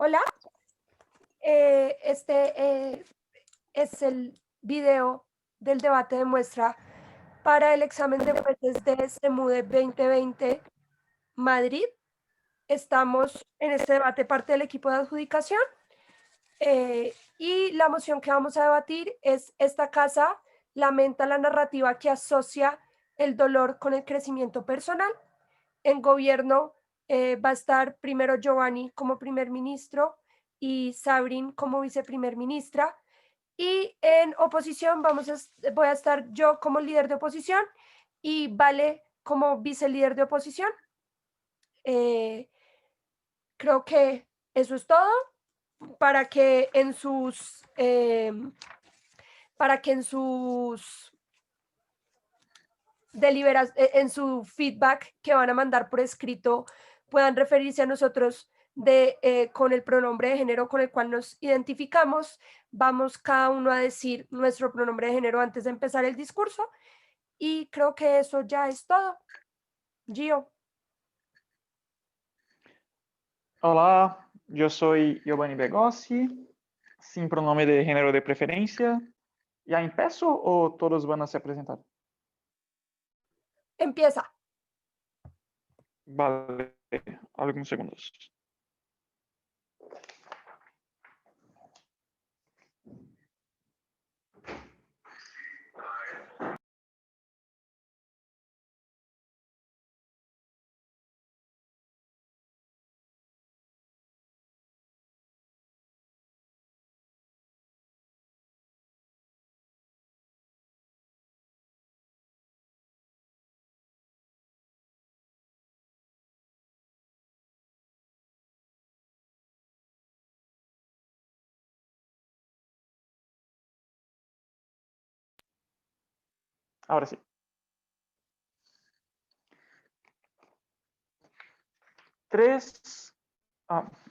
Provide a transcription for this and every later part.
Hola, este es el video del debate de muestra para el examen de jueces de SEMUDE 2020 Madrid. Estamos en este debate parte del equipo de adjudicación y la moción que vamos a debatir es: esta casa lamenta la narrativa que asocia el dolor con el crecimiento personal. En gobierno va a estar primero Giovanni como primer ministro y Sabrin como viceprimer ministra. Y en oposición voy a estar yo como líder de oposición y Vale como vicelíder de oposición. Creo que eso es todo para que en sus en su feedback que van a mandar por escrito puedan referirse a nosotros con el pronombre de género con el cual nos identificamos. Vamos cada uno a decir nuestro pronombre de género antes de empezar el discurso y creo que eso ya es todo. Gio. Olá, eu sou Giovanni Begossi, sem pronome de género de preferência. Já empeço ou todos vão se apresentar? Empieza. Vale, alguns segundos. Agora sim.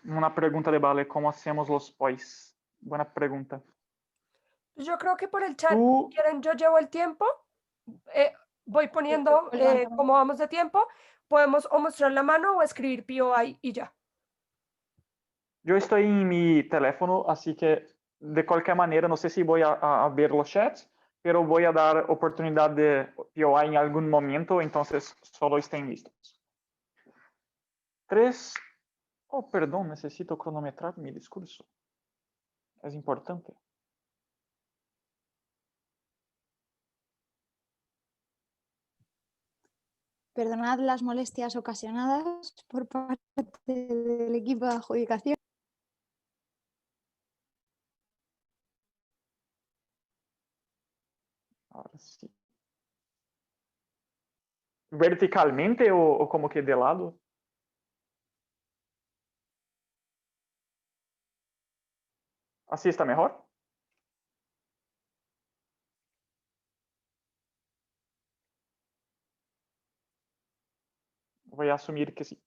Uma pergunta de Vale, como hacemos los POIs? Buena pregunta. Yo creo que por el chat, si quieren, yo llevo el tiempo, voy poniendo cómo vamos de tiempo, podemos o mostrar la mano o escribir POI y ya. Eu estou em mi teléfono, assim que de qualquer maneira, não sei se vou a ver os chats, pero vou a dar oportunidade de POI em algum momento, então só estén listos. 3. Oh, perdão, necessito cronometrar mi discurso. É importante. Perdonad las molestias ocasionadas por parte del equipo de adjudicación. Ahora sí. ¿Verticalmente o como que de lado? ¿Así está mejor? Voy a asumir que sí.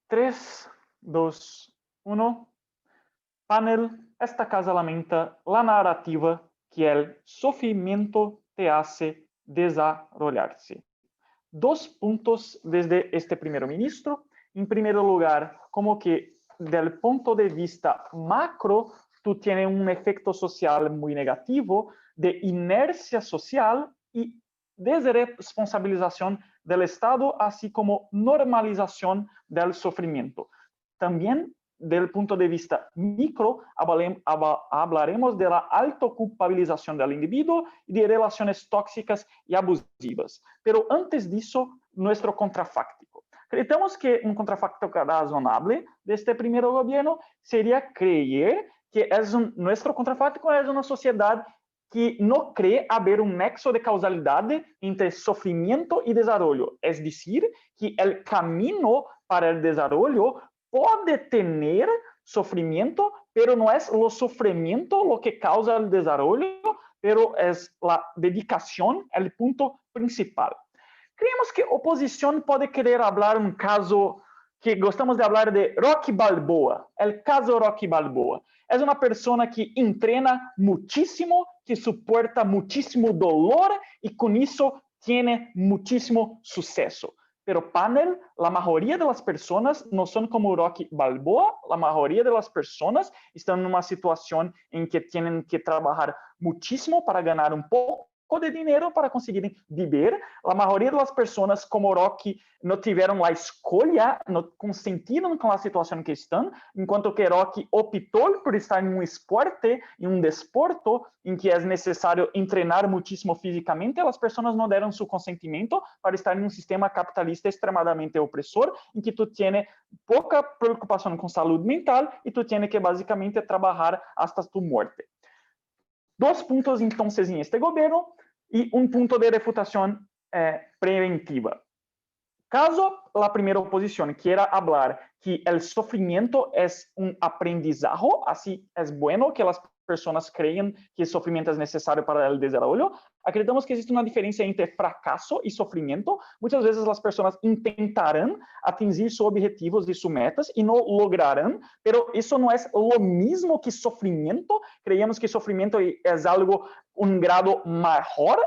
3, 2, 1. Panel, esta casa lamenta la narrativa que el sufrimiento te hace desarrollarse. 2 puntos desde este primer ministro. En primer lugar, como que del punto de vista macro, tú tienes un efecto social muy negativo de inercia social y desresponsabilización del Estado, así como normalización del sufrimiento. También, del punto de vista micro, hablaremos de la autoculpabilización del individuo y de relaciones tóxicas y abusivas. Pero antes disso, nuestro contrafáctico. Acreditamos que un contrafáctico razonable de este primer gobierno sería creer que nuestro contrafáctico es una sociedad que no cree haber un nexo de causalidad entre sufrimiento y desarrollo. Es decir, que el camino para el desarrollo puede tener sufrimiento, pero no es lo sufrimiento lo que causa el desarrollo, pero es la dedicación el punto principal. Creemos que oposición puede querer hablar un caso que gostamos de hablar de Rocky Balboa. El caso Rocky Balboa. Es una persona que entrena muchísimo, que soporta muchísimo dolor y con eso tiene muchísimo suceso. Pero panel, la mayoría de las personas no son como Rocky Balboa, la mayoría de las personas están en una situación en que tienen que trabajar muchísimo para ganar un poco de dinero para conseguir vivir. La mayoría de las personas como Rocky no tuvieron la escolha, no consentieron con la situación que están, enquanto que Rocky optó por estar en un esporte, en un desporte, en que es necesario entrenar muchísimo físicamente. Las personas no dieron su consentimiento para estar en un sistema capitalista extremadamente opresor, en que tú tienes poca preocupación con salud mental y tú tienes que básicamente trabajar hasta tu muerte. Dos puntos entonces en este gobierno y un punto de refutación preventiva. Caso la primera oposición quiera hablar que el sufrimiento es un aprendizaje, así es bueno que las personas crean que el sufrimiento es necesario para el desarrollo, acreditamos que existe una diferencia entre fracaso y sufrimiento. Muchas veces las personas intentarán atingir sus objetivos y sus metas y no lograrán, pero eso no es lo mismo que sufrimiento. Creemos que sufrimiento es algo, un grado mejor,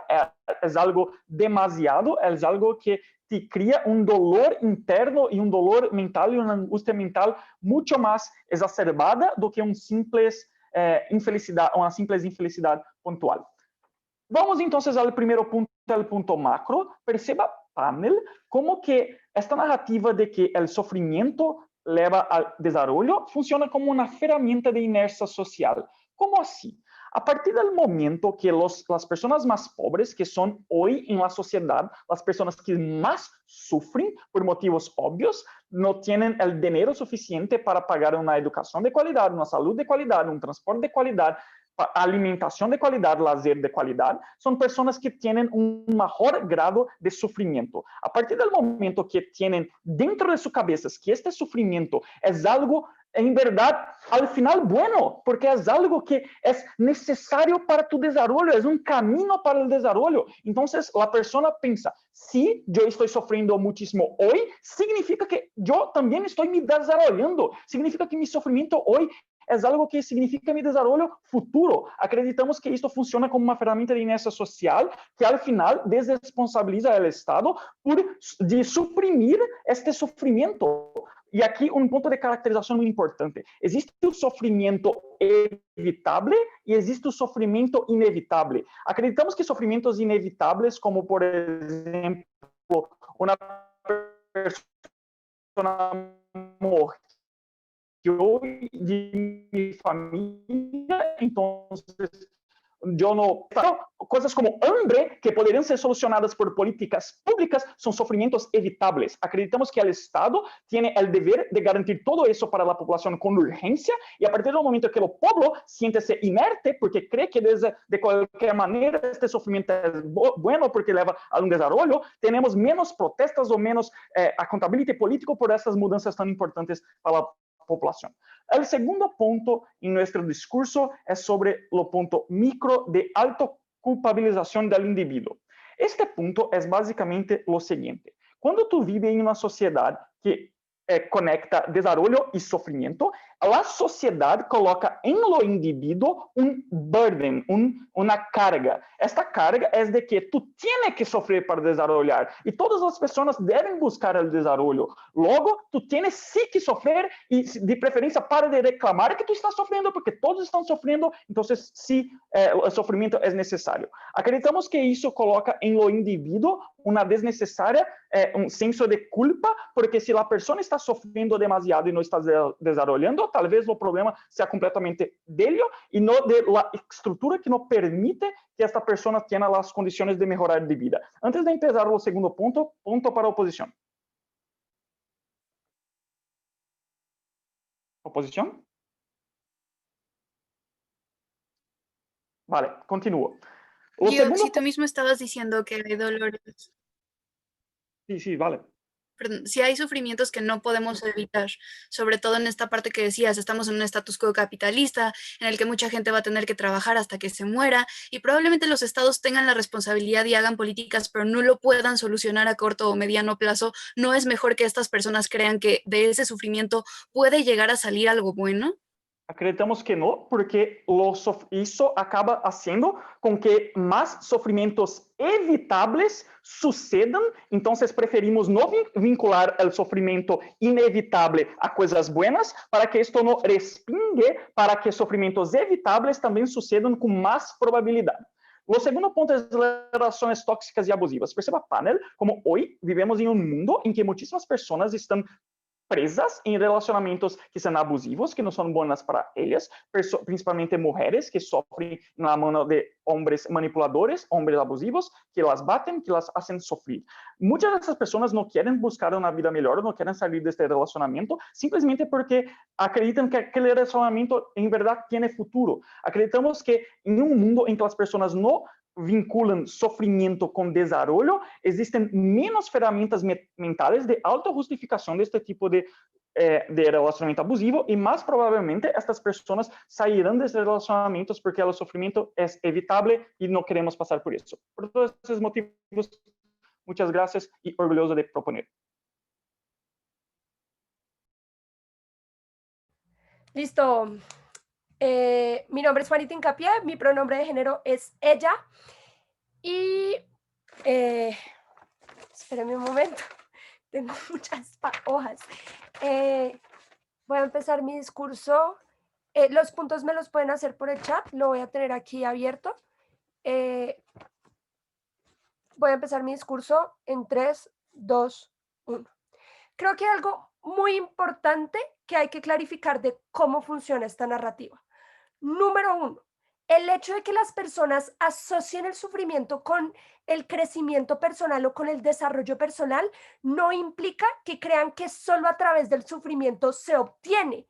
es algo demasiado, es algo que te cria un dolor interno y un dolor mental y una angustia mental mucho más exacerbada do que una simple infelicidad puntual. Vamos entonces al primer punto, el punto macro. Perceba, panel, como que esta narrativa de que el sufrimiento lleva al desarrollo funciona como una herramienta de inercia social. ¿Cómo así? A partir del momento que las personas más pobres, que son hoy en la sociedad las personas que más sufren por motivos obvios, no tienen el dinero suficiente para pagar una educación de calidad, una salud de calidad, un transporte de calidad, alimentación de calidad, lazer de calidad, son personas que tienen un mejor grado de sufrimiento. A partir del momento que tienen dentro de sus cabezas que este sufrimiento es algo en verdad, al final, bueno, porque es algo que es necesario para tu desarrollo, es un camino para el desarrollo. Entonces, la persona piensa, si yo estoy sufriendo muchísimo hoy, significa que yo también estoy me desarrollando, significa que mi sufrimiento hoy es algo que significa mi desarrollo futuro. Acreditamos que esto funciona como una herramienta de inercia social que al final desresponsabiliza al Estado de suprimir este sufrimiento. E aqui um ponto de caracterização muito importante. Existe o sofrimento evitável e existe o sofrimento inevitável. Acreditamos que sofrimentos inevitáveis, como por exemplo, uma pessoa morre de mi familia, entonces yo no... Cosas como hambre, que podrían ser solucionadas por políticas públicas, son sufrimientos evitables. Acreditamos que el Estado tiene el deber de garantir todo eso para la población con urgencia, y a partir del momento que el pueblo siéntese inerte, porque cree que de cualquier manera este sufrimiento es bueno porque lleva a un desarrollo, tenemos menos protestas o menos accountability político por estas mudanças tan importantes para la población. El segundo punto en nuestro discurso es sobre lo punto micro de autoculpabilización del individuo. Este punto es básicamente lo siguiente. Cuando tú vives en una sociedad que conecta desarrollo y sufrimiento, la sociedad coloca en lo individuo un burden, una carga. Esta carga es de que tú tienes que sufrir para desarrollar y todas las personas deben buscar el desarrollo. Luego, tú tienes sí que sufrir y de preferencia para de reclamar que tú estás sufriendo porque todos están sufriendo, entonces sí, el sufrimiento es necesario. Acreditamos que eso coloca en lo individuo una desnecessária, un senso de culpa, porque si la persona está sufriendo demasiado y no está desarrollando, tal vez el problema sea completamente de ello y no de la estructura que no permite que esta persona tenga las condiciones de mejorar de vida. Antes de empezar el segundo punto, punto para oposición. ¿Oposición? Vale, continúo. Si tú mismo estabas diciendo que hay dolores, Sí, vale. perdón, si hay sufrimientos que no podemos evitar, sobre todo en esta parte que decías, estamos en un status quo capitalista en el que mucha gente va a tener que trabajar hasta que se muera y probablemente los estados tengan la responsabilidad y hagan políticas, pero no lo puedan solucionar a corto o mediano plazo. ¿No es mejor que estas personas crean que de ese sufrimiento puede llegar a salir algo bueno? Acreditamos que no, porque eso acaba haciendo con que más sufrimientos evitables sucedan, entonces preferimos no vincular el sufrimiento inevitable a cosas buenas para que esto no respingue para que sufrimientos evitables también sucedan con más probabilidad. O segundo ponto é as relações tóxicas e abusivas. Perceba, panel, como hoje vivemos em um mundo em que muitíssimas pessoas estão presas em relacionamentos que são abusivos, que não são buenas para elas, principalmente mulheres que sofrem na mão de homens manipuladores, homens abusivos, que las batem, que las hacen sofrer. Muitas dessas pessoas não querem buscar uma vida melhor, não querem sair deste relacionamento, simplesmente porque acreditam que aquele relacionamento, em verdade, tem futuro. Acreditamos que em um mundo em que as pessoas não vinculan sofrimento com desarrollo, existem menos ferramentas mentais de autojustificação deste tipo de relacionamento abusivo e mais provavelmente estas pessoas sairão desses relacionamentos porque o sofrimento é evitável e não queremos passar por isso. Por todos esses motivos, muitas graças e orgulhoso de proponer. Listo. Mi nombre es Juanita Hincapié, mi pronombre de género es ella. Y espérenme un momento, tengo muchas hojas. Voy a empezar mi discurso. Los puntos me los pueden hacer por el chat, lo voy a tener aquí abierto. Voy a empezar mi discurso en 3, 2, 1. Creo que hay algo muy importante que hay que clarificar de cómo funciona esta narrativa. Número 1, el hecho de que las personas asocien el sufrimiento con el crecimiento personal o con el desarrollo personal no implica que crean que solo a través del sufrimiento se obtiene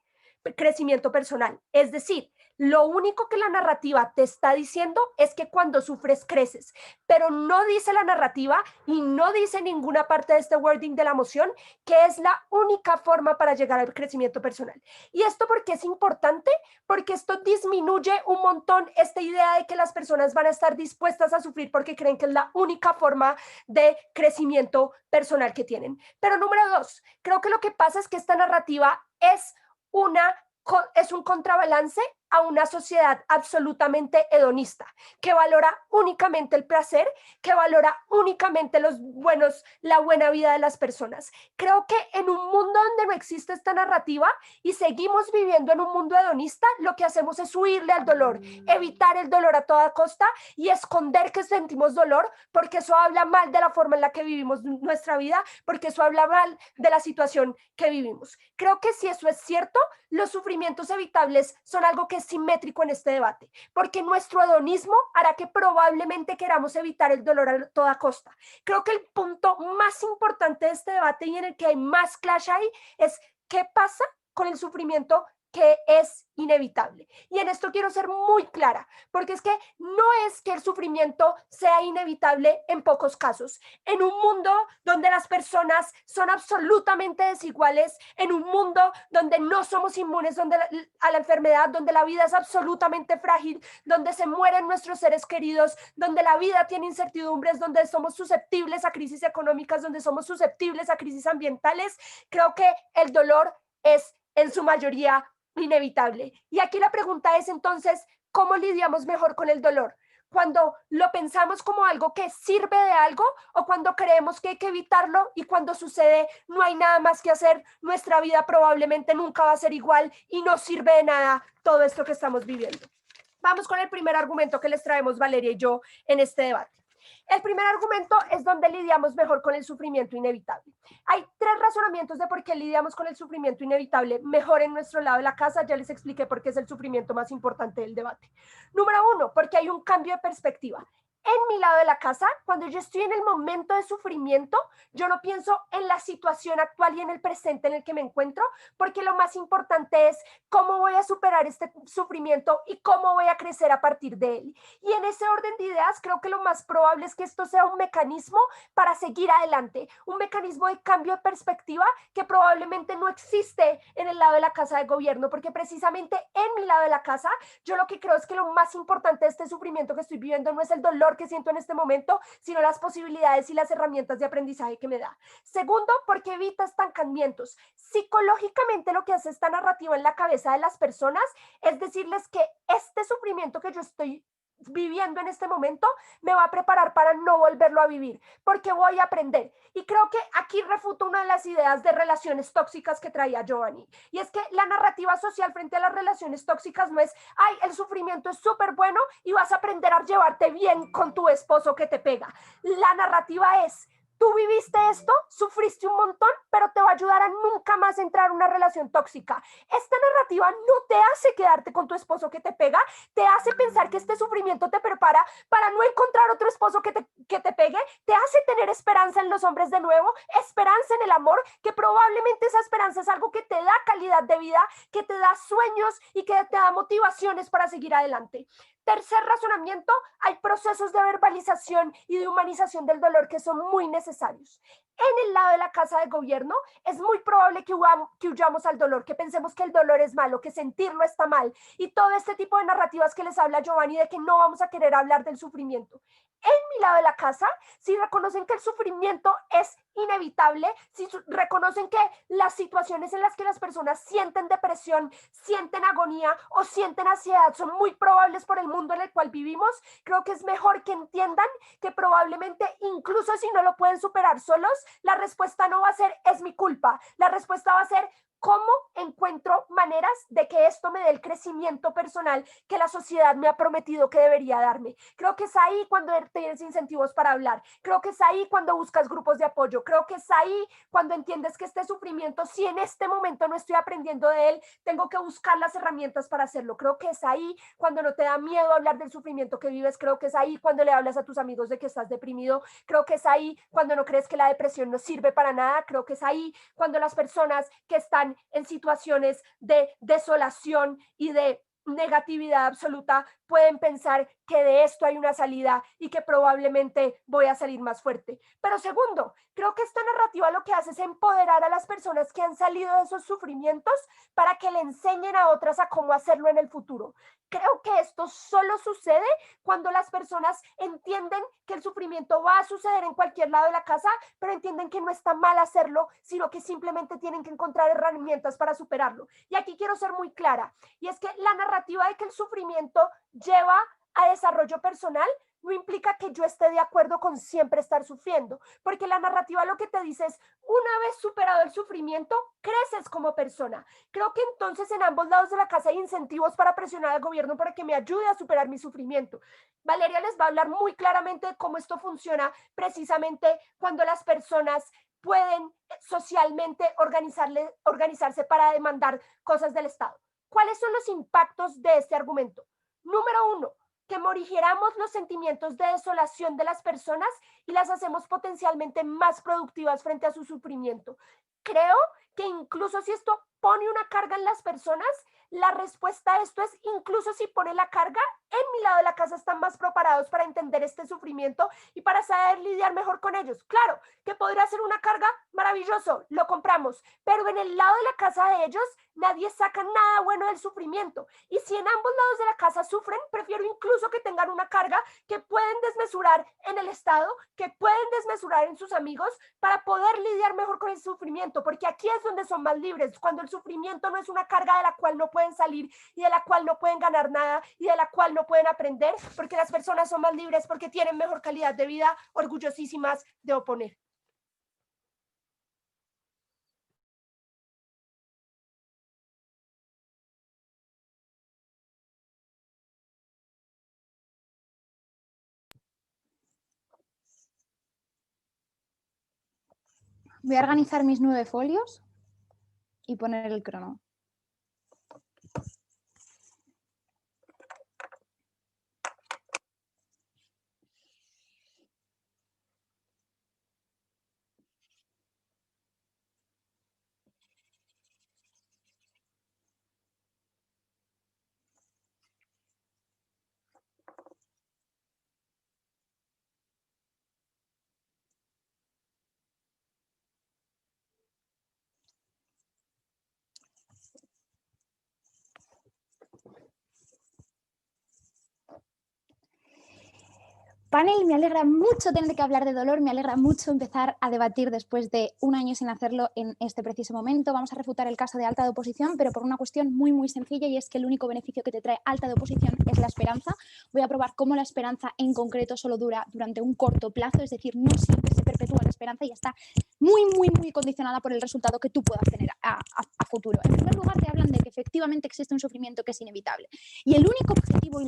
crecimiento personal. Es decir, lo único que la narrativa te está diciendo es que cuando sufres creces, pero no dice la narrativa y no dice ninguna parte de este wording de la emoción que es la única forma para llegar al crecimiento personal. ¿Y esto por qué es importante? Porque esto disminuye un montón esta idea de que las personas van a estar dispuestas a sufrir porque creen que es la única forma de crecimiento personal que tienen. Pero número 2, creo que lo que pasa es que esta narrativa es un contrabalance a una sociedad absolutamente hedonista, que valora únicamente el placer, que valora únicamente la buena vida de las personas. Creo que en un mundo donde no existe esta narrativa y seguimos viviendo en un mundo hedonista, lo que hacemos es huirle al dolor, evitar el dolor a toda costa y esconder que sentimos dolor, porque eso habla mal de la forma en la que vivimos nuestra vida, porque eso habla mal de la situación que vivimos. Creo que si eso es cierto, los sufrimientos evitables son algo que es simétrico en este debate, porque nuestro hedonismo hará que probablemente queramos evitar el dolor a toda costa. Creo que el punto más importante de este debate y en el que hay más clash ahí es qué pasa con el sufrimiento que es inevitable. Y en esto quiero ser muy clara, porque es que no es que el sufrimiento sea inevitable en pocos casos. En un mundo donde las personas son absolutamente desiguales, en un mundo donde no somos inmunes a la enfermedad, donde la vida es absolutamente frágil, donde se mueren nuestros seres queridos, donde la vida tiene incertidumbres, donde somos susceptibles a crisis económicas, donde somos susceptibles a crisis ambientales, creo que el dolor es en su mayoría inevitable. Y aquí la pregunta es entonces, ¿cómo lidiamos mejor con el dolor? Cuando lo pensamos como algo que sirve de algo o cuando creemos que hay que evitarlo y cuando sucede no hay nada más que hacer, nuestra vida probablemente nunca va a ser igual y no sirve de nada todo esto que estamos viviendo. Vamos con el primer argumento que les traemos Valeria y yo en este debate. El primer argumento es donde lidiamos mejor con el sufrimiento inevitable. Hay 3 razonamientos de por qué lidiamos con el sufrimiento inevitable mejor en nuestro lado de la casa. Ya les expliqué por qué es el sufrimiento más importante del debate. Número 1, porque hay un cambio de perspectiva. En mi lado de la casa, cuando yo estoy en el momento de sufrimiento, yo no pienso en la situación actual y en el presente en el que me encuentro, porque lo más importante es cómo voy a superar este sufrimiento y cómo voy a crecer a partir de él. Y en ese orden de ideas, creo que lo más probable es que esto sea un mecanismo para seguir adelante, un mecanismo de cambio de perspectiva que probablemente no existe en el lado de la casa de gobierno, porque precisamente en mi lado de la casa, yo lo que creo es que lo más importante de este sufrimiento que estoy viviendo no es el dolor dolor que siento en este momento, sino las posibilidades y las herramientas de aprendizaje que me da. Segundo, porque evita estancamientos. Psicológicamente lo que hace esta narrativa en la cabeza de las personas es decirles que este sufrimiento que yo estoy viviendo en este momento me va a preparar para no volverlo a vivir, porque voy a aprender. Y creo que aquí refuto una de las ideas de relaciones tóxicas que traía Giovanni, y es que la narrativa social frente a las relaciones tóxicas no es, ay, el sufrimiento es súper bueno y vas a aprender a llevarte bien con tu esposo que te pega. La narrativa es, tú viviste esto, sufriste un montón, pero te va a ayudar a nunca más entrar en una relación tóxica. Esta narrativa no te hace quedarte con tu esposo que te pega, te hace pensar que este sufrimiento te prepara para no encontrar otro esposo que te pegue, te hace tener esperanza en los hombres de nuevo, esperanza en el amor, que probablemente esa esperanza es algo que te da calidad de vida, que te da sueños y que te da motivaciones para seguir adelante. Tercer razonamiento, hay procesos de verbalización y de humanización del dolor que son muy necesarios. En el lado de la casa de gobierno es muy probable que huyamos al dolor, que pensemos que el dolor es malo, que sentirlo está mal y todo este tipo de narrativas que les habla Giovanni de que no vamos a querer hablar del sufrimiento. En mi lado de la casa, si reconocen que el sufrimiento es inevitable, si reconocen que las situaciones en las que las personas sienten depresión, sienten agonía o sienten ansiedad son muy probables por el mundo en el cual vivimos, creo que es mejor que entiendan que probablemente incluso si no lo pueden superar solos, la respuesta no va a ser es mi culpa, la respuesta va a ser ¿cómo encuentro maneras de que esto me dé el crecimiento personal que la sociedad me ha prometido que debería darme? Creo que es ahí cuando tienes incentivos para hablar. Creo que es ahí cuando buscas grupos de apoyo. Creo que es ahí cuando entiendes que este sufrimiento, si en este momento no estoy aprendiendo de él, tengo que buscar las herramientas para hacerlo. Creo que es ahí cuando no te da miedo hablar del sufrimiento que vives. Creo que es ahí cuando le hablas a tus amigos de que estás deprimido. Creo que es ahí cuando no crees que la depresión no sirve para nada. Creo que es ahí cuando las personas que están en situaciones de desolación y de negatividad absoluta pueden pensar que de esto hay una salida y que probablemente voy a salir más fuerte. Pero segundo, creo que esta narrativa lo que hace es empoderar a las personas que han salido de esos sufrimientos para que le enseñen a otras a cómo hacerlo en el futuro. Creo que esto solo sucede cuando las personas entienden que el sufrimiento va a suceder en cualquier lado de la casa, pero entienden que no está mal hacerlo, sino que simplemente tienen que encontrar herramientas para superarlo. Y aquí quiero ser muy clara, y es que la narrativa de que el sufrimiento lleva a desarrollo personal no implica que yo esté de acuerdo con siempre estar sufriendo, porque la narrativa lo que te dice es, una vez superado el sufrimiento, creces como persona. Creo que entonces en ambos lados de la casa hay incentivos para presionar al gobierno para que me ayude a superar mi sufrimiento. Valeria les va a hablar muy claramente de cómo esto funciona precisamente cuando las personas pueden socialmente organizarse para demandar cosas del Estado. ¿Cuáles son los impactos de este argumento? Número uno, que morigeramos los sentimientos de desolación de las personas y las hacemos potencialmente más productivas frente a su sufrimiento. Creo que incluso si esto pone una carga en las personas, la respuesta a esto es, incluso si pone la carga, en mi lado de la casa están más preparados para entender este sufrimiento y para saber lidiar mejor con ellos. Claro, que podría ser una carga, maravilloso, lo compramos, pero en el lado de la casa de ellos, nadie saca nada bueno del sufrimiento. Y si en ambos lados de la casa sufren, prefiero incluso que tengan una carga que pueden desmesurar en el Estado, que pueden desmesurar en sus amigos para poder lidiar mejor con el sufrimiento, porque aquí es donde son más libres, cuando el sufrimiento no es una carga de la cual no pueden salir y de la cual no pueden ganar nada y de la cual no pueden aprender, porque las personas son más libres, porque tienen mejor calidad de vida, orgullosísimas de oponer. Voy a organizar mis 9 folios y poner el crono. Panel, me alegra mucho tener que hablar de dolor, me alegra mucho empezar a debatir después de un año sin hacerlo en este preciso momento. Vamos a refutar el caso de alta de oposición, pero por una cuestión muy sencilla, y es que el único beneficio que te trae alta de oposición es la esperanza. Voy a probar cómo la esperanza en concreto solo dura durante un corto plazo, es decir, no siempre se perpetúa la esperanza y está muy condicionada por el resultado que tú puedas tener a futuro. En primer lugar, te hablan de que efectivamente existe un sufrimiento que es inevitable. Y el único objetivo y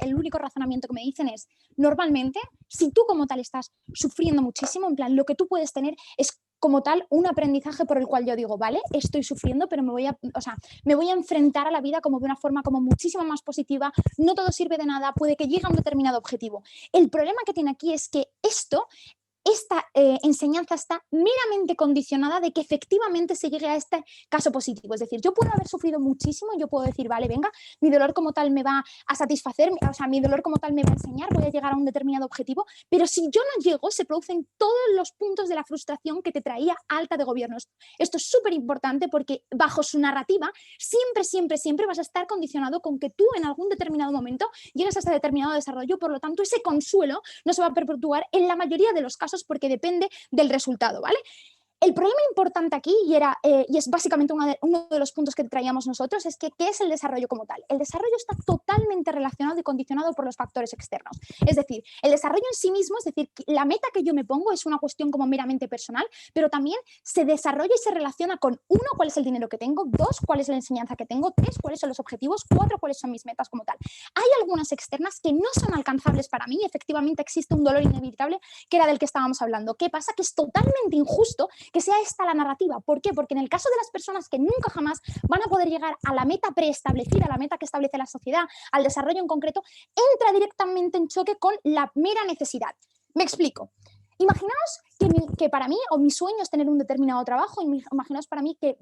el único razonamiento que me dicen es, normalmente, si tú como tal estás sufriendo muchísimo, en plan, lo que tú puedes tener es como tal un aprendizaje por el cual yo digo, vale, estoy sufriendo, pero me voy a enfrentar a la vida como de una forma como muchísimo más positiva, no todo sirve de nada, puede que llegue a un determinado objetivo. El problema que tiene aquí es que esta enseñanza está meramente condicionada de que efectivamente se llegue a este caso positivo. Es decir, yo puedo haber sufrido muchísimo, yo puedo decir, vale, venga, mi dolor como tal me va a satisfacer, o sea, mi dolor como tal me va a enseñar, voy a llegar a un determinado objetivo, pero si yo no llego, se producen todos los puntos de la frustración que te traía alta de gobiernos. Esto es súper importante porque bajo su narrativa siempre vas a estar condicionado con que tú en algún determinado momento llegues a este determinado desarrollo, por lo tanto ese consuelo no se va a perpetuar en la mayoría de los casos porque depende del resultado, ¿vale? El problema importante aquí, y es básicamente uno de los puntos que traíamos nosotros, es que ¿qué es el desarrollo como tal? El desarrollo está totalmente relacionado y condicionado por los factores externos. Es decir, el desarrollo en sí mismo, es decir, la meta que yo me pongo es una cuestión como meramente personal, pero también se desarrolla y se relaciona con, 1, cuál es el dinero que tengo, 2, cuál es la enseñanza que tengo, 3, cuáles son los objetivos, 4, cuáles son mis metas como tal. Hay algunas externas que no son alcanzables para mí, efectivamente existe un dolor inevitable que era del que estábamos hablando. ¿Qué pasa? Que es totalmente injusto que sea esta la narrativa. ¿Por qué? Porque en el caso de las personas que nunca jamás van a poder llegar a la meta preestablecida, a la meta que establece la sociedad, al desarrollo en concreto, entra directamente en choque con la mera necesidad. Me explico. Imaginaos que para mí, o mi sueño es tener un determinado trabajo, imaginaos para mí que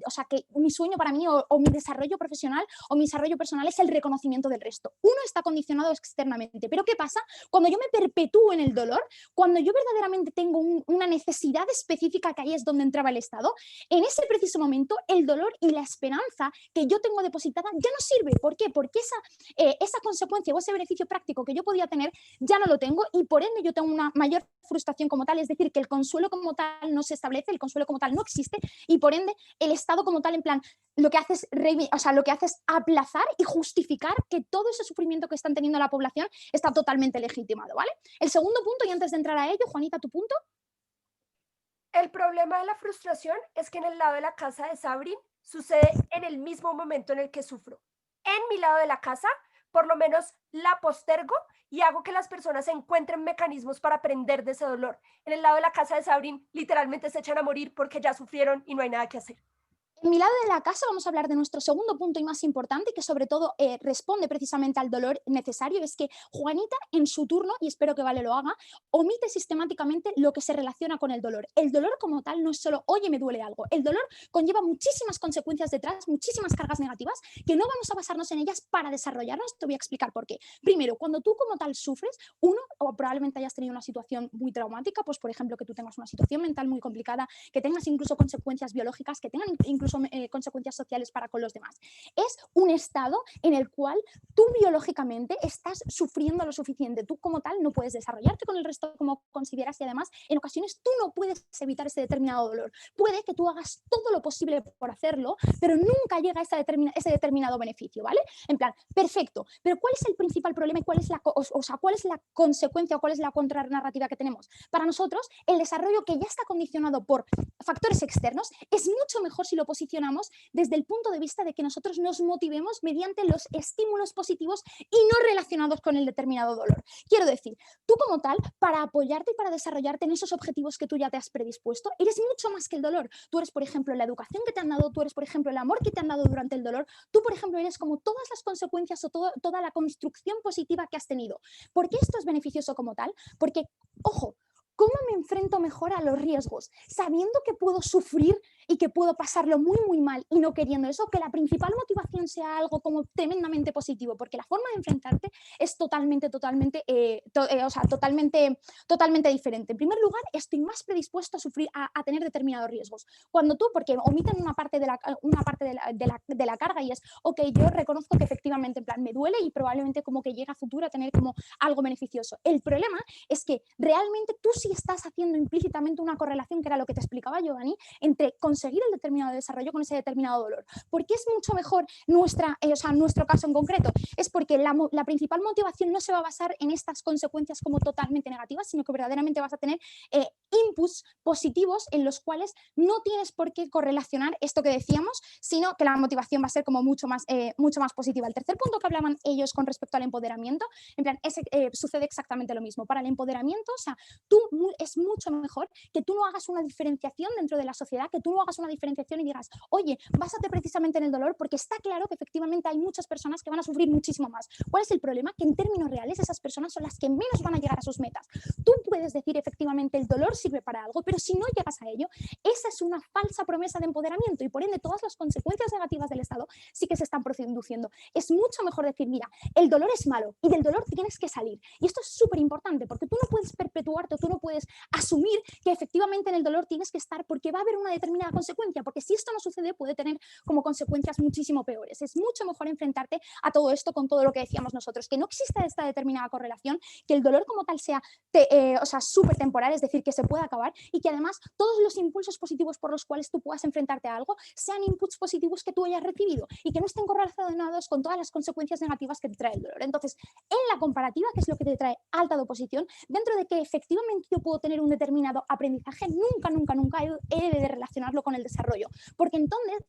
mi sueño para mí o mi desarrollo profesional o mi desarrollo personal es el reconocimiento del resto. Uno está condicionado externamente, pero ¿qué pasa? Cuando yo me perpetúo en el dolor, cuando yo verdaderamente tengo una necesidad específica, que ahí es donde entraba el Estado, en ese preciso momento el dolor y la esperanza que yo tengo depositada ya no sirve. ¿Por qué? Porque esa consecuencia o ese beneficio práctico que yo podía tener ya no lo tengo y por ende yo tengo una mayor frustración como tal, es decir, que el consuelo como tal no se establece, el consuelo como tal no existe y por ende el Estado como tal en plan lo que hace es aplazar y justificar que todo ese sufrimiento que están teniendo la población está totalmente legitimado, ¿vale? El segundo punto, y antes de entrar a ello, Juanita, tu punto. El problema de la frustración es que en el lado de la casa de Sabrin sucede en el mismo momento en el que sufro. En mi lado de la casa, por lo menos la postergo y hago que las personas encuentren mecanismos para aprender de ese dolor. En el lado de la casa de Sabrin, literalmente se echan a morir porque ya sufrieron y no hay nada que hacer. En mi lado de la casa vamos a hablar de nuestro segundo punto y más importante, que sobre todo responde precisamente al dolor necesario, es que Juanita en su turno, y espero que Vale lo haga, omite sistemáticamente lo que se relaciona con el dolor. El dolor como tal no es solo, oye, me duele algo. El dolor conlleva muchísimas consecuencias detrás, muchísimas cargas negativas, que no vamos a basarnos en ellas para desarrollarnos. Te voy a explicar por qué. Primero, cuando tú como tal sufres, o probablemente hayas tenido una situación muy traumática, pues por ejemplo que tú tengas una situación mental muy complicada, que tengas incluso consecuencias biológicas, que tengan incluso consecuencias sociales para con los demás. Es un estado en el cual tú biológicamente estás sufriendo lo suficiente. Tú como tal no puedes desarrollarte con el resto como consideras y además en ocasiones tú no puedes evitar ese determinado dolor. Puede que tú hagas todo lo posible por hacerlo, pero nunca llega a ese determinado beneficio, ¿vale? En plan, perfecto, pero ¿cuál es el principal problema y cuál es la consecuencia o cuál es la contranarrativa que tenemos? Para nosotros, el desarrollo que ya está condicionado por factores externos es mucho mejor si lo posicionamos desde el punto de vista de que nosotros nos motivemos mediante los estímulos positivos y no relacionados con el determinado dolor. Quiero decir, tú como tal, para apoyarte y para desarrollarte en esos objetivos que tú ya te has predispuesto, eres mucho más que el dolor. Tú eres, por ejemplo, la educación que te han dado, tú eres, por ejemplo, el amor que te han dado durante el dolor, tú, por ejemplo, eres como todas las consecuencias o toda la construcción positiva que has tenido. ¿Por qué esto es beneficioso como tal? Porque, ojo, ¿Cómo me enfrento mejor a los riesgos? Sabiendo que puedo sufrir y que puedo pasarlo muy, muy mal y no queriendo eso, que la principal motivación sea algo como tremendamente positivo, porque la forma de enfrentarte es totalmente diferente. En primer lugar, estoy más predispuesto a sufrir, a tener determinados riesgos. Cuando tú, porque omiten una parte de la carga y es, ok, yo reconozco que efectivamente en plan me duele y probablemente como que llega a futuro a tener como algo beneficioso. El problema es que realmente tú sí estás haciendo implícitamente una correlación, que era lo que te explicaba Giovanni, entre conseguir el determinado desarrollo con ese determinado dolor. ¿Por qué es mucho mejor nuestro caso en concreto? Es porque la principal motivación no se va a basar en estas consecuencias como totalmente negativas, sino que verdaderamente vas a tener inputs positivos en los cuales no tienes por qué correlacionar esto que decíamos, sino que la motivación va a ser como mucho más positiva. El tercer punto que hablaban ellos con respecto al empoderamiento, en plan, sucede exactamente lo mismo. Para el empoderamiento, o sea, es mucho mejor que tú no hagas una diferenciación dentro de la sociedad, que tú no hagas una diferenciación y digas, oye, básate precisamente en el dolor, porque está claro que efectivamente hay muchas personas que van a sufrir muchísimo más. ¿Cuál es el problema? Que en términos reales esas personas son las que menos van a llegar a sus metas. Tú puedes decir efectivamente el dolor sirve para algo, pero si no llegas a ello, esa es una falsa promesa de empoderamiento y por ende todas las consecuencias negativas del Estado sí que se están produciendo. Es mucho mejor decir, mira, el dolor es malo y del dolor tienes que salir. Y esto es súper importante porque tú no puedes perpetuarte, tú no puedes asumir que efectivamente en el dolor tienes que estar porque va a haber una determinada consecuencia, porque si esto no sucede puede tener como consecuencias muchísimo peores. Es mucho mejor enfrentarte a todo esto con todo lo que decíamos nosotros, que no exista esta determinada correlación, que el dolor como tal sea súper temporal, es decir, que se pueda acabar y que además todos los impulsos positivos por los cuales tú puedas enfrentarte a algo sean inputs positivos que tú hayas recibido y que no estén correlacionados con todas las consecuencias negativas que te trae el dolor. Entonces, en la comparativa, que es lo que te trae alta de oposición, dentro de que efectivamente yo puedo tener un determinado aprendizaje, nunca he de relacionarlo con el desarrollo, porque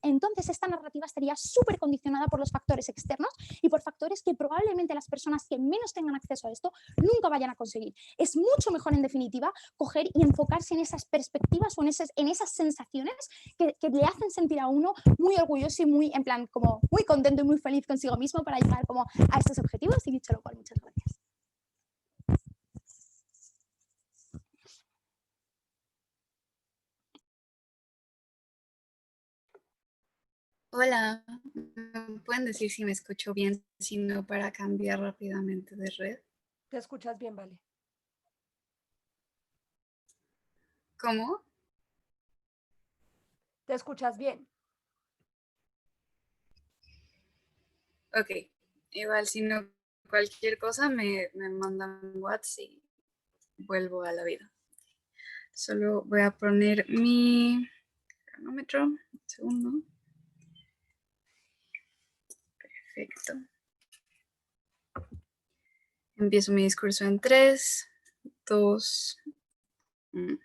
entonces esta narrativa estaría súper condicionada por los factores externos y por factores que probablemente las personas que menos tengan acceso a esto nunca vayan a conseguir. Es mucho mejor, en definitiva, coger y enfocarse en esas perspectivas o en esas sensaciones que le hacen sentir a uno muy orgulloso y muy, en plan, como muy contento y muy feliz consigo mismo para llegar como a estos objetivos. Y dicho lo cual, muchas gracias. Hola, ¿me pueden decir si me escucho bien, si no para cambiar rápidamente de red? Te escuchas bien, vale. ¿Cómo? Te escuchas bien. Ok, igual si no cualquier cosa me mandan WhatsApp y vuelvo a la vida. Solo voy a poner mi cronómetro, un segundo. Perfecto. Empiezo mi discurso en 3, 2, 1.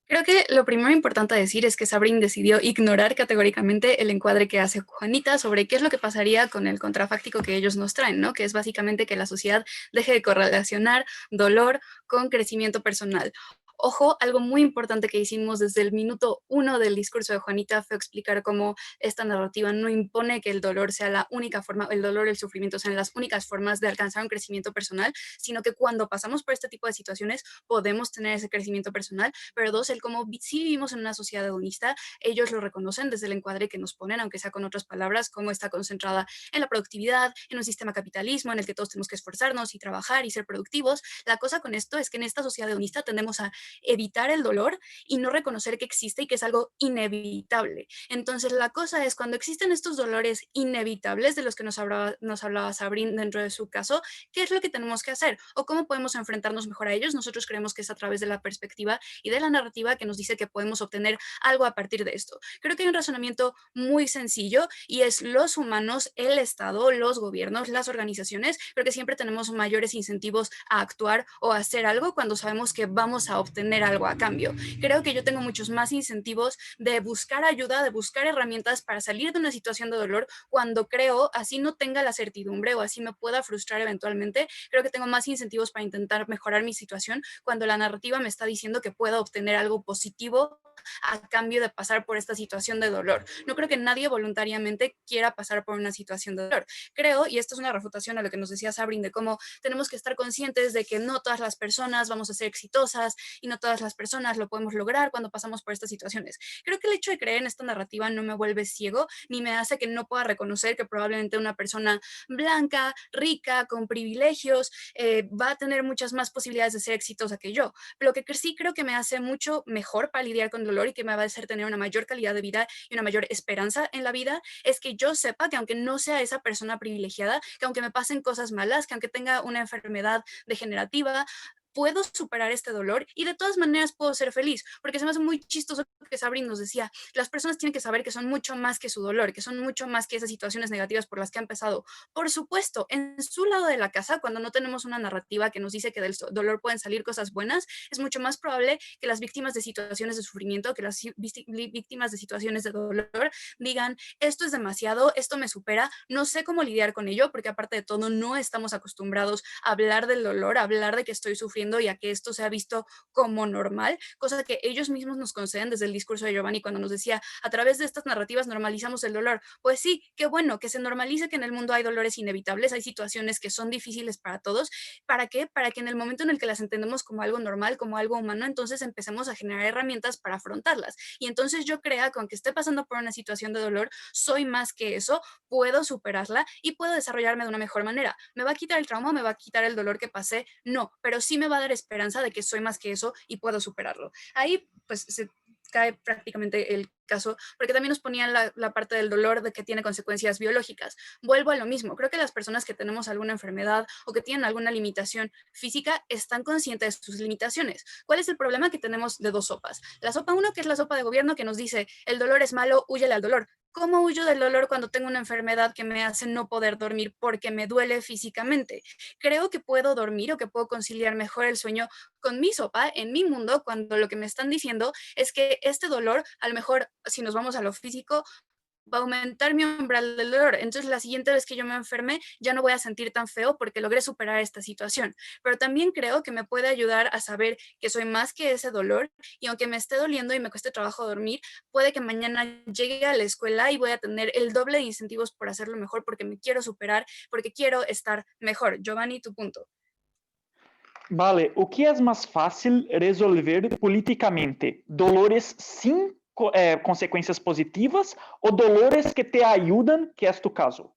Creo que lo primero importante a decir es que Sabrin decidió ignorar categóricamente el encuadre que hace Juanita sobre qué es lo que pasaría con el contrafáctico que ellos nos traen, ¿no? Que es básicamente que la sociedad deje de correlacionar dolor con crecimiento personal. Ojo, algo muy importante que hicimos desde el minuto 1 del discurso de Juanita fue explicar cómo esta narrativa no impone que el dolor sea la única forma, el dolor y el sufrimiento sean las únicas formas de alcanzar un crecimiento personal, sino que cuando pasamos por este tipo de situaciones podemos tener ese crecimiento personal, pero dos, el cómo sí vivimos en una sociedad hedonista, ellos lo reconocen desde el encuadre que nos ponen, aunque sea con otras palabras, cómo está concentrada en la productividad, en un sistema capitalismo en el que todos tenemos que esforzarnos y trabajar y ser productivos. La cosa con esto es que en esta sociedad hedonista tendemos a evitar el dolor y no reconocer que existe y que es algo inevitable. Entonces la cosa es, cuando existen estos dolores inevitables de los que nos hablaba Sabrin dentro de su caso, ¿qué es lo que tenemos que hacer? ¿O cómo podemos enfrentarnos mejor a ellos? Nosotros creemos que es a través de la perspectiva y de la narrativa que nos dice que podemos obtener algo a partir de esto. Creo que hay un razonamiento muy sencillo y es los humanos, el Estado, los gobiernos, las organizaciones, creo que siempre tenemos mayores incentivos a actuar o a hacer algo cuando sabemos que vamos a obtener obtener algo a cambio. Creo que yo tengo muchos más incentivos de buscar ayuda, de buscar herramientas para salir de una situación de dolor cuando creo, así no tenga la certidumbre o así me pueda frustrar eventualmente, creo que tengo más incentivos para intentar mejorar mi situación cuando la narrativa me está diciendo que puedo obtener algo positivo a cambio de pasar por esta situación de dolor. No creo que nadie voluntariamente quiera pasar por una situación de dolor. Creo, y esto es una refutación a lo que nos decía Sabrin, de cómo tenemos que estar conscientes de que no todas las personas vamos a ser exitosas y no todas las personas lo podemos lograr cuando pasamos por estas situaciones. Creo que el hecho de creer en esta narrativa no me vuelve ciego ni me hace que no pueda reconocer que probablemente una persona blanca, rica, con privilegios, va a tener muchas más posibilidades de ser exitosa que yo. Pero lo que sí creo que me hace mucho mejor para lidiar con el dolor y que me va a hacer tener una mayor calidad de vida y una mayor esperanza en la vida es que yo sepa que aunque no sea esa persona privilegiada, que aunque me pasen cosas malas, que aunque tenga una enfermedad degenerativa, puedo superar este dolor y de todas maneras puedo ser feliz, porque se me hace muy chistoso que Sabrin nos decía, las personas tienen que saber que son mucho más que su dolor, que son mucho más que esas situaciones negativas por las que han pasado. Por supuesto, en su lado de la casa, cuando no tenemos una narrativa que nos dice que del dolor pueden salir cosas buenas, es mucho más probable que las víctimas de situaciones de sufrimiento, que las víctimas de situaciones de dolor digan, esto es demasiado, esto me supera, no sé cómo lidiar con ello, porque aparte de todo no estamos acostumbrados a hablar del dolor, a hablar de que estoy sufriendo y a que esto sea visto como normal, cosa que ellos mismos nos conceden desde el discurso de Giovanni cuando nos decía, a través de estas narrativas normalizamos el dolor. Pues sí, qué bueno que se normalice que en el mundo hay dolores inevitables, hay situaciones que son difíciles para todos. ¿Para qué? Para que en el momento en el que las entendemos como algo normal, como algo humano, entonces empecemos a generar herramientas para afrontarlas. Y entonces yo crea que aunque esté pasando por una situación de dolor, soy más que eso, puedo superarla y puedo desarrollarme de una mejor manera. ¿Me va a quitar el trauma? ¿Me va a quitar el dolor que pasé? No, pero sí me va a dar esperanza de que soy más que eso y puedo superarlo. Ahí pues se cae prácticamente el caso, porque también nos ponían la parte del dolor de que tiene consecuencias biológicas. Vuelvo a lo mismo, creo que las personas que tenemos alguna enfermedad o que tienen alguna limitación física están conscientes de sus limitaciones. ¿Cuál es el problema? Que tenemos de dos sopas. La sopa 1, que es la sopa de gobierno, que nos dice, el dolor es malo, húyele al dolor. ¿Cómo huyo del dolor cuando tengo una enfermedad que me hace no poder dormir porque me duele físicamente? Creo que puedo dormir o que puedo conciliar mejor el sueño con mi sopa, en mi mundo, cuando lo que me están diciendo es que este dolor, a lo mejor, si nos vamos a lo físico, va a aumentar mi umbral del dolor. Entonces, la siguiente vez que yo me enferme, ya no voy a sentir tan feo porque logré superar esta situación. Pero también creo que me puede ayudar a saber que soy más que ese dolor y aunque me esté doliendo y me cueste trabajo dormir, puede que mañana llegue a la escuela y voy a tener el doble de incentivos por hacerlo mejor porque me quiero superar, porque quiero estar mejor. Giovanni, tu punto. Vale, o que é mais fácil resolver politicamente? Dolores sem consequências positivas ou dolores que te ajudam, que é tu caso?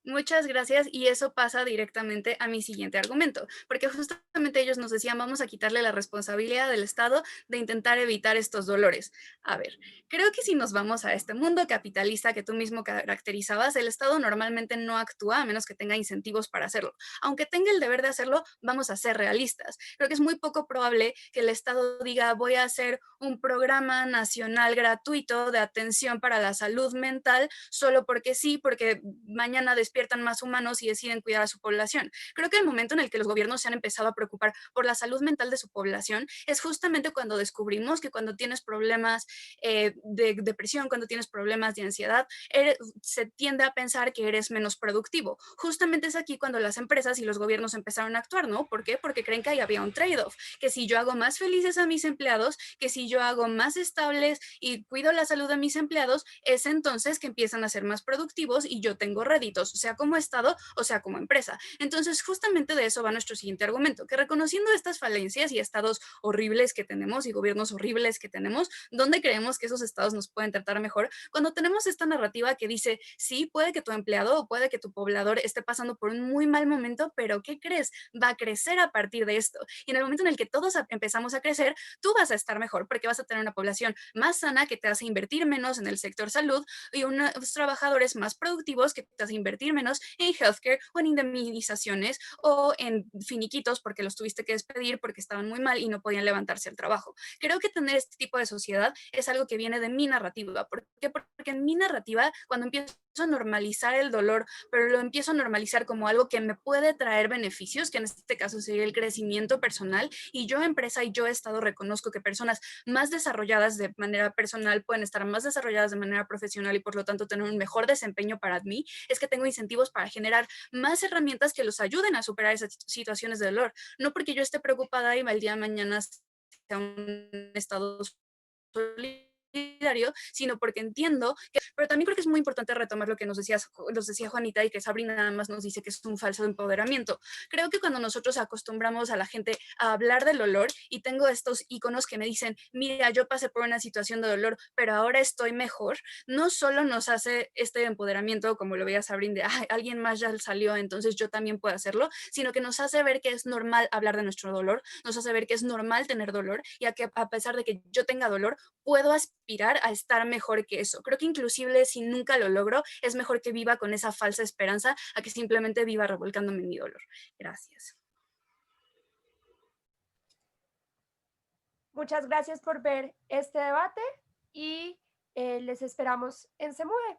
Muchas gracias y eso pasa directamente a mi siguiente argumento, porque justamente ellos nos decían vamos a quitarle la responsabilidad del Estado de intentar evitar estos dolores. A ver, creo que si nos vamos a este mundo capitalista que tú mismo caracterizabas, el Estado normalmente no actúa a menos que tenga incentivos para hacerlo. Aunque tenga el deber de hacerlo, vamos a ser realistas. Creo que es muy poco probable que el Estado diga voy a hacer un programa nacional gratuito de atención para la salud mental solo porque sí, porque mañana despiertan más humanos y deciden cuidar a su población. Creo que el momento en el que los gobiernos se han empezado a preocupar por la salud mental de su población es justamente cuando descubrimos que cuando tienes problemas de depresión, cuando tienes problemas de ansiedad, se tiende a pensar que eres menos productivo. Justamente es aquí cuando las empresas y los gobiernos empezaron a actuar, ¿no? ¿Por qué? Porque creen que ahí había un trade-off, que si yo hago más felices a mis empleados, que si yo hago más estables y cuido la salud de mis empleados, es entonces que empiezan a ser más productivos y yo tengo réditos, sea como Estado o sea como empresa. Entonces, justamente de eso va nuestro siguiente argumento, que reconociendo estas falencias y estados horribles que tenemos y gobiernos horribles que tenemos, ¿dónde creemos que esos estados nos pueden tratar mejor? Cuando tenemos esta narrativa que dice, sí, puede que tu empleado o puede que tu poblador esté pasando por un muy mal momento, pero ¿qué crees? Va a crecer a partir de esto. Y en el momento en el que todos empezamos a crecer, tú vas a estar mejor porque vas a tener una población más sana que te hace invertir menos en el sector salud y unos trabajadores más productivos que te hace invertir menos en healthcare o en indemnizaciones o en finiquitos porque los tuviste que despedir porque estaban muy mal y no podían levantarse al trabajo. Creo que tener este tipo de sociedad es algo que viene de mi narrativa. ¿Por qué? Porque en mi narrativa, cuando empiezo a normalizar el dolor, pero lo empiezo a normalizar como algo que me puede traer beneficios, que en este caso sería el crecimiento personal, y yo empresa y yo Estado reconozco que personas más desarrolladas de manera personal pueden estar más desarrolladas de manera profesional y por lo tanto tener un mejor desempeño para mí, es que tengo incentivos para generar más herramientas que los ayuden a superar esas situaciones de dolor. No porque yo esté preocupada y el día de mañana sea un estado solidario, sino porque entiendo que, pero también creo que es muy importante retomar lo que nos decía Juanita y que Sabrina nada más nos dice que es un falso empoderamiento. Creo que cuando nosotros acostumbramos a la gente a hablar del dolor y tengo estos iconos que me dicen, mira, yo pasé por una situación de dolor, pero ahora estoy mejor, no solo nos hace este empoderamiento, como lo veía Sabrina, de alguien más ya salió, entonces yo también puedo hacerlo, sino que nos hace ver que es normal hablar de nuestro dolor, nos hace ver que es normal tener dolor y a que a pesar de que yo tenga dolor, puedo aspirar a estar mejor que eso. Creo que inclusive si nunca lo logro, es mejor que viva con esa falsa esperanza a que simplemente viva revolcándome en mi dolor. Gracias. Muchas gracias por ver este debate y les esperamos en Se Mueve.